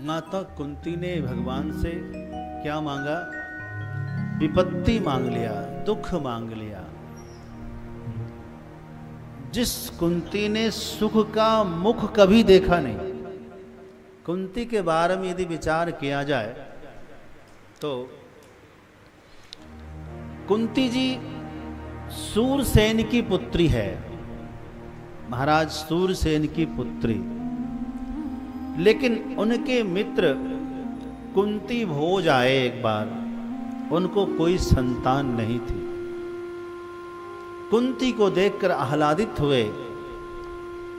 माता कुंती ने भगवान से क्या मांगा? विपत्ति मांग लिया, दुख मांग लिया। जिस कुंती ने सुख का मुख कभी देखा नहीं, कुंती के बारे में यदि विचार किया जाए तो कुंती जी सूरसेन की पुत्री है, महाराज सूरसेन की पुत्री। लेकिन उनके मित्र कुंती भोज आए एक बार, उनको कोई संतान नहीं थी। कुंती को देखकर आह्लादित हुए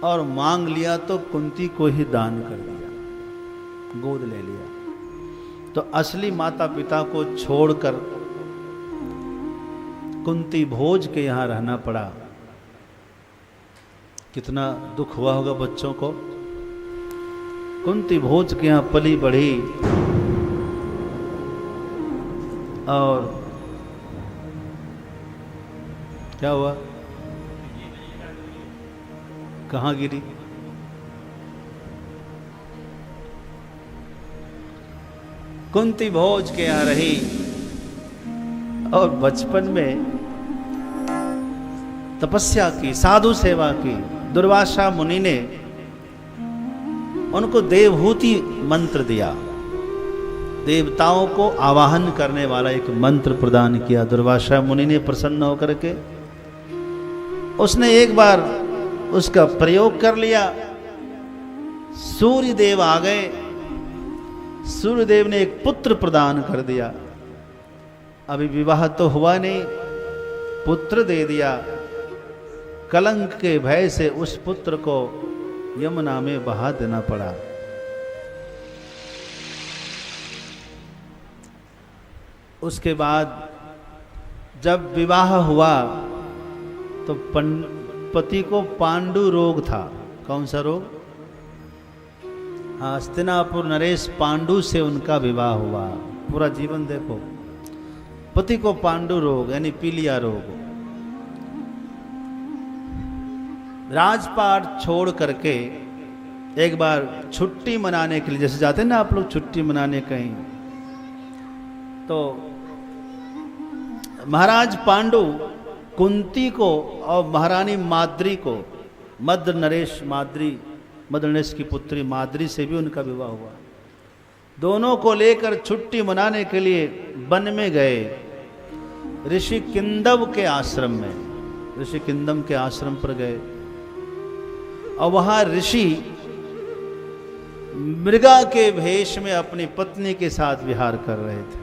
और मांग लिया तो कुंती को ही दान कर दिया, गोद ले लिया। तो असली माता पिता को छोड़कर कुंती भोज के यहां रहना पड़ा। कितना दुख हुआ होगा बच्चों को। कुंती भोज के यहां पली बढ़ी और क्या हुआ? कहां गिरी? कुंती भोज के यहां रही और बचपन में तपस्या की, साधु सेवा की। दुर्वासा मुनि ने उनको देवहूति मंत्र दिया, देवताओं को आवाहन करने वाला एक मंत्र प्रदान किया। दुर्वासा मुनि ने प्रसन्न होकर के उसने एक बार उसका प्रयोग कर लिया। सूर्य देव आ गए, सूर्य देव ने एक पुत्र प्रदान कर दिया। अभी विवाह तो हुआ नहीं, पुत्र दे दिया। कलंक के भय से उस पुत्र को यमुना में बहा देना पड़ा। उसके बाद जब विवाह हुआ तो पति को पांडु रोग था। कौन सा रोग? हस्तिनापुर नरेश पांडु से उनका विवाह हुआ। पूरा जीवन देखो, पति को पांडु रोग यानी पीलिया रोग। राजपाट छोड़ करके एक बार छुट्टी मनाने के लिए, जैसे जाते हैं ना आप लोग छुट्टी मनाने कहीं, तो महाराज पांडु कुंती को और महारानी माद्री को, मद्र नरेश माद्री, मद्र नरेश की पुत्री माद्री से भी उनका विवाह हुआ। दोनों को लेकर छुट्टी मनाने के लिए वन में गए, ऋषि किंदव के आश्रम में, ऋषि किंदम के आश्रम पर गए और वहां ऋषि मृगा के भेष में अपनी पत्नी के साथ विहार कर रहे थे।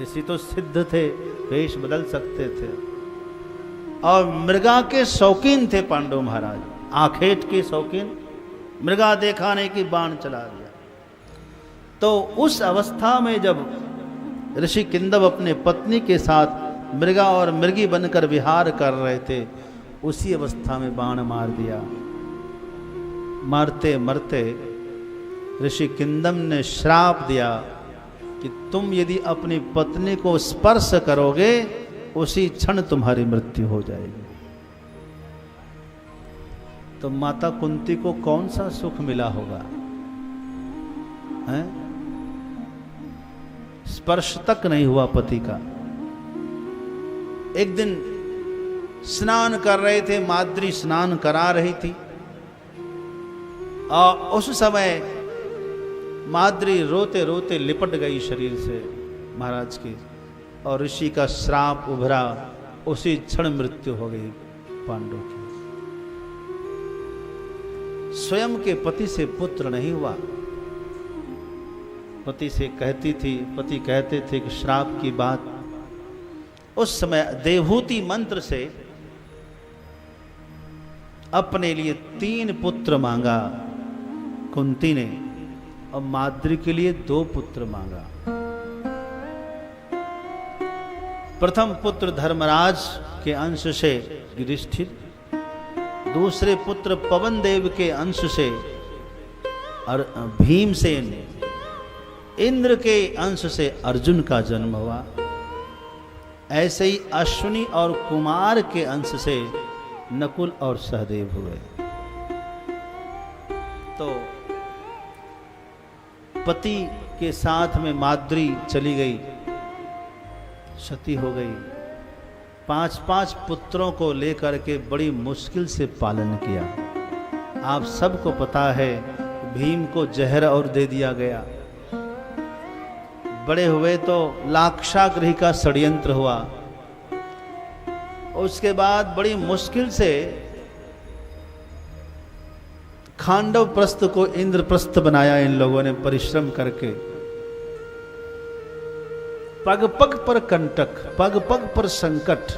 ऋषि तो सिद्ध थे, भेष बदल सकते थे और मृगा के शौकीन थे पांडव महाराज, आखेट के शौकीन। मृगा देखा नहीं कि बाण चला दिया। तो उस अवस्था में जब ऋषि किंदव अपने पत्नी के साथ मृगा और मृगी बनकर विहार कर रहे थे, उसी अवस्था में बाण मार दिया। मारते मरते ऋषि किंदम ने श्राप दिया कि तुम यदि अपनी पत्नी को स्पर्श करोगे उसी क्षण तुम्हारी मृत्यु हो जाएगी। तो माता कुंती को कौन सा सुख मिला होगा? हैं? स्पर्श तक नहीं हुआ पति का। एक दिन स्नान कर रहे थे, माद्री स्नान करा रही थी और उस समय माद्री रोते रोते लिपट गई शरीर से महाराज की, और ऋषि का श्राप उभरा। उसी क्षण मृत्यु हो गई पांडव की। स्वयं के पति से पुत्र नहीं हुआ। पति से कहती थी, पति कहते थे कि श्राप की बात। उस समय देवहूति मंत्र से अपने लिए 3 पुत्र मांगा कुंती ने और माद्री के लिए 2 पुत्र मांगा। प्रथम पुत्र धर्मराज के अंश से युधिष्ठिर, दूसरे पुत्र पवन देव के अंश से और भीमसेन, इंद्र के अंश से अर्जुन का जन्म हुआ। ऐसे ही अश्विनी और कुमार के अंश से नकुल और सहदेव हुए। तो पति के साथ में माद्री चली गई, सती हो गई। 5-5 पुत्रों को लेकर के बड़ी मुश्किल से पालन किया। आप सबको पता है भीम को जहर और दे दिया गया। बड़े हुए तो लाक्षागृह का षड्यंत्र हुआ। उसके बाद बड़ी मुश्किल से खांडव प्रस्थ को इंद्रप्रस्थ बनाया इन लोगों ने परिश्रम करके। पग पग पर कंटक, पग पग पर संकट।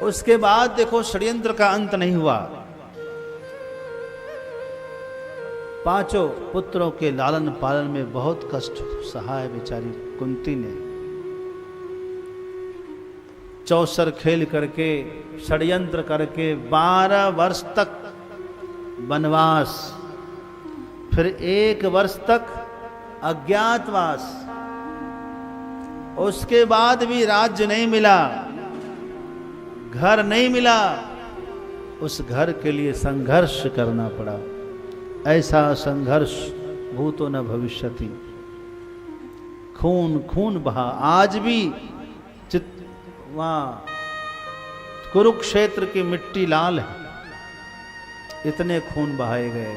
उसके बाद देखो षड्यंत्र का अंत नहीं हुआ। 5 पुत्रों के लालन पालन में बहुत कष्ट सहा है बेचारी कुंती ने। चौसर खेल करके, षड्यंत्र करके 12 वर्ष तक वनवास, फिर 1 वर्ष तक अज्ञातवास। उसके बाद भी राज्य नहीं मिला, घर नहीं मिला। उस घर के लिए संघर्ष करना पड़ा। ऐसा संघर्ष भूतो न भविष्यति। खून खून बहा। आज भी वहां कुरुक्षेत्र की मिट्टी लाल है, इतने खून बहाए गए।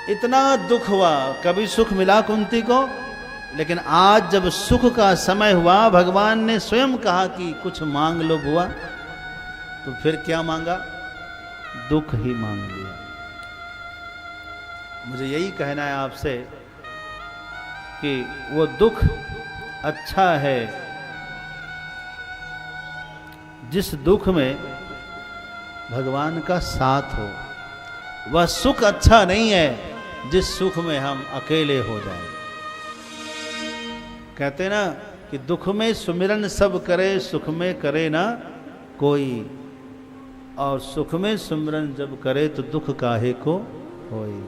इतना दुख हुआ। कभी सुख मिला कुंती को, लेकिन आज जब सुख का समय हुआ, भगवान ने स्वयं कहा कि कुछ मांग लो बुआ, तो फिर क्या मांगा? दुख ही मांग लिया। मुझे यही कहना है आपसे कि वो दुख अच्छा है जिस दुख में भगवान का साथ हो। वह सुख अच्छा नहीं है जिस सुख में हम अकेले हो जाएं। कहते ना कि दुख में सुमिरन सब करे, सुख में करे ना कोई। और सुख में सुमिरन जब करे तो दुख काहे को होई।